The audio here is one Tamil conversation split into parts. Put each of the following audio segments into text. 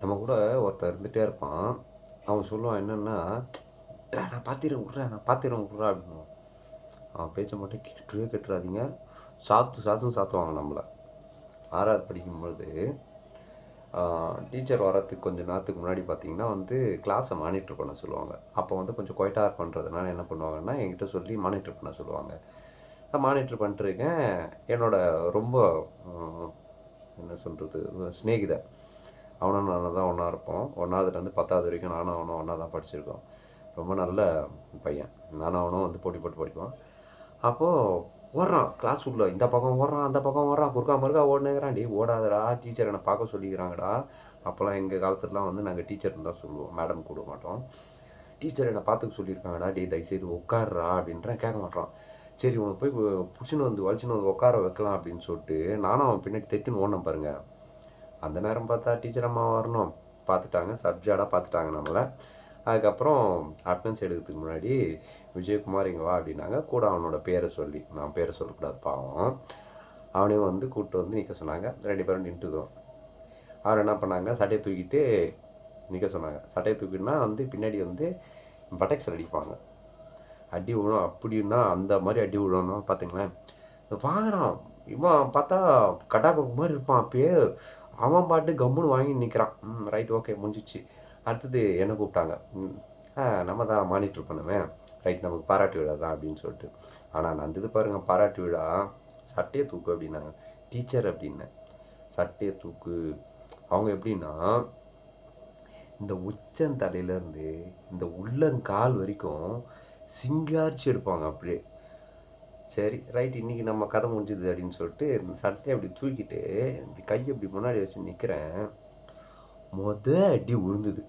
நம்ம கூட ஒருத்தன் இருந்துகிட்டே இருப்பான். அவன் சொல்லுவான் என்னென்னா, "விட்றா நான் பார்த்துக்கிறேன் விட்றா நான் பார்த்துக்கிறேன் விட்றா" அப்படின்னுவான். அவன் பேச்சை மட்டும் கேட்டுறவே கேட்டுறாதீங்க. சாத்துன்னு சாத்துவாங்க நம்மள. 6வது படிக்கும்பொழுது டீச்சர் வரத்துக்கு கொஞ்சம் நேரத்துக்கு முன்னாடி பார்த்தீங்கன்னா வந்து கிளாஸை மானிட்டர் பண்ண சொல்லுவாங்க. அப்போ வந்து கொஞ்சம் குவைட்டாக பண்ணுறதுனால என்ன பண்ணுவாங்கன்னா, என்கிட்ட சொல்லி மானிட்டர் பண்ண சொல்லுவாங்க. நான் மானிட்டர் பண்ணிட்டுருக்கேன். என்னோட ரொம்ப என்ன சொல்கிறது, சிநேகிதன். அவனும் நானும் தான் ஒன்றா இருப்போம். 1வதுலேருந்து 10வது வரைக்கும் நானும் அவனும் ஒன்றா தான் படிச்சிருக்கோம். ரொம்ப நல்ல பையன். நானும் அவனும் வந்து போட்டி போட்டு படிப்போம். அப்போது ஓடுறான் கிளாஸ் உள்ள. இந்த பக்கம் ஓடுறான், அந்த பக்கம் ஓடுறான், குறுக்கா மறுக்கா ஓடுனேங்கிறான். டேய் ஓடாதடா, டீச்சர் என்னை பார்க்க சொல்லிக்கிறாங்கடா. அப்போல்லாம் எங்கள் காலத்துலலாம் வந்து நாங்கள் டீச்சர்னு தான் சொல்லுவோம், மேடம் கூப்பிட மாட்டோம். டீச்சர் என்னை பார்த்துக்க சொல்லியிருக்காங்கடா, டேய் தயவுசெய்து உட்காருடா அப்படின்றேன். கேட்க மாட்றான். சரி உன்னை போய் புடிச்சுன்னு வந்து வலிச்சுன்னு வந்து உட்கார வைக்கலாம் அப்படின்னு சொல்லிட்டு நானும் அவன் பின்னாடி தெத்துன்னு ஓடினேன் பாருங்க. அந்த நேரம் பார்த்தா டீச்சர் அம்மா வரணும். பார்த்துட்டாங்க, சப்ஜெக்டாக பார்த்துட்டாங்க நம்மளை. அதுக்கப்புறம் அட்டனன்ஸ் எடுக்கிறதுக்கு முன்னாடி விஜயகுமார் இங்கே வா அப்படின்னாங்க. கூட அவனோட பேரை சொல்லி, நான் பேரை சொல்லக்கூடாது பாவம், அவனையும் வந்து கூப்பிட்டு வந்து நிற்க சொன்னாங்க. 2 பேரும் நின்றுக்கிறோம். அவர் என்ன பண்ணாங்க, சட்டையை தூக்கிட்டு நிற்க சொன்னாங்க. சட்டையை தூக்கிட்டுனா வந்து பின்னாடி வந்து பட்டக்ஸில் அடிப்பாங்க. அடி விழும். அப்படின்னா அந்த மாதிரி அடி விழும்னா பார்த்துங்களேன். வாங்குறான். இவன் பார்த்தா கட்டாக்கு மாதிரி இருப்பான். அப்பயே அவன் பாட்டு கம்முன்னு வாங்கி நிற்கிறான். ரைட் ஓகே முடிஞ்சிச்சு. அடுத்தது என்ன கூப்பிட்டாங்க. நம்ம தான் மானிட்டர் பண்ணுவேன். ரைட் நமக்கு பாராட்டு விழா தான் அப்படின்னு சொல்லிட்டு. ஆனால் நான் இது பாருங்கள், பாராட்டு விழா சட்டையை தூக்கு அப்படின்னாங்க. டீச்சர் அப்படின்னேன். சட்டையை தூக்கு. அவங்க எப்படின்னா, இந்த உச்சந்தலையிலேருந்து இந்த உள்ளங்கால் வரைக்கும் சிங்காரிச்சு எடுப்பாங்க அப்படியே. சரி ரைட் இன்றைக்கி நம்ம கதை முடிஞ்சுது அப்படின்னு சொல்லிட்டு இந்த சட்டையை அப்படி தூக்கிட்டு இப்படி கையை இப்படி முன்னாடி வச்சு நிற்கிறேன். அடி விழுந்தது.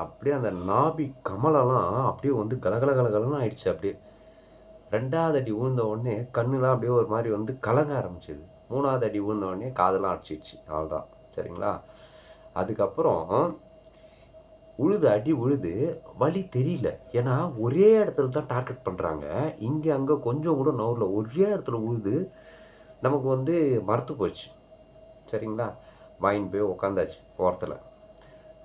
அப்படியே அந்த நாபி கமலெல்லாம் அப்படியே வந்து கலகலன்னு ஆயிடுச்சு. அப்படியே 2வது அடி விழுந்த உடனே கண்ணுலாம் அப்படியே ஒரு மாதிரி வந்து கலங்க ஆரம்பிச்சிது. 3வது அடி விழுந்த உடனே காதெல்லாம் அடிச்சிடுச்சு. அவ்வளோதான் சரிங்களா. அதுக்கப்புறம் அடி உழுது வலி தெரியல. ஏன்னா ஒரே இடத்துல தான் டார்கெட் பண்ணுறாங்க. இங்கே அங்கே கொஞ்சம் கூட நவுறல. ஒரே இடத்துல உழுது நமக்கு வந்து மரத்து போச்சு. சரிங்களா. வாங்கின்னு போய் உட்காந்தாச்சு ஓரத்தில்.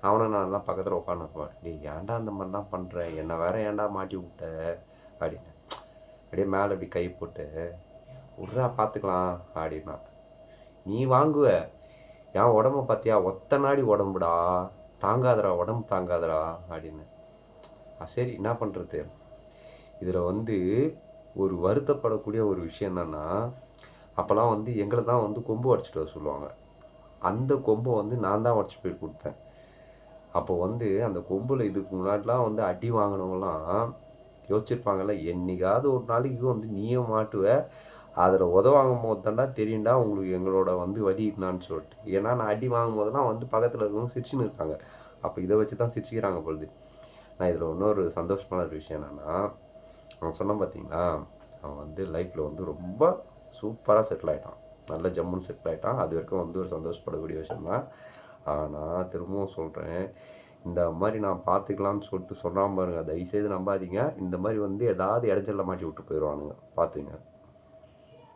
அவனை நான் தான் பக்கத்தில் உட்காந்துருப்பேன். டேய் ஏன்டா அந்த மாதிரிலாம் பண்ணுற, என்னை வேற ஏன்டா மாட்டி விட்ட அப்படின்னு. அப்படியே மேலே அப்படி கை போட்டு விட்றா பார்த்துக்கலாம் அப்படின்னா. நீ வாங்குவ, என் உடம்ப பார்த்தியா ஒத்த நாடி உடம்புடா, தாங்காதடா உடம்பு தாங்காதடா அப்படின்னு. சரி என்ன பண்ணுறது. இதில் வந்து ஒரு வருத்தப்படக்கூடிய ஒரு விஷயம் என்னென்னா, அப்போல்லாம் வந்து எங்களை தான் வந்து கொம்பு உடச்சிட்டு வர சொல்லுவாங்க. அந்த கொம்பை வந்து நான் தான் உடச்சி போய் கொடுத்தேன். அப்போ வந்து அந்த கொம்பில் இதுக்கு முன்னாடிலாம் வந்து அடி வாங்கினவங்களாம் யோசிச்சிருப்பாங்கல்ல, என்னைக்காவது ஒரு நாளைக்கு வந்து நீயும் மாட்டுவ, அதில் உதவாங்கும் போது தாண்டா தெரியும்டா உங்களுக்கு எங்களோட வந்து வலி என்னான்னு சொல்லிட்டு. ஏன்னா நான் அடி வாங்கும் போதெல்லாம் வந்து பக்கத்தில் இருக்கவங்க சிரிச்சுன்னு இருக்காங்க. அப்போ இதை வச்சு தான் சிரிச்சுக்கிறாங்க பொழுது. நான் இதில் இன்னொரு சந்தோஷமான ஒரு விஷயம் என்னென்னா, அவன் சொன்னான் பார்த்தீங்களா, அவன் வந்து லைஃப்பில் வந்து ரொம்ப சூப்பராக செட்டில் ஆகிட்டான். நல்ல ஜம்முன்னு செட்டில் ஆகிட்டான். அது வரைக்கும் வந்து ஒரு சந்தோஷப்படக்கூடிய விஷயம் தான். ஆனால் திரும்பவும் சொல்கிறேன், இந்த மாதிரி நான் பார்த்துக்கலான்னு சொல்லிட்டு சொன்னாமல் பாருங்கள், தயவுசெய்து நம்பாதீங்க. இந்த மாதிரி வந்து ஏதாவது இடத்துல மாட்டி விட்டு போயிடுவானுங்க, பார்த்துங்க.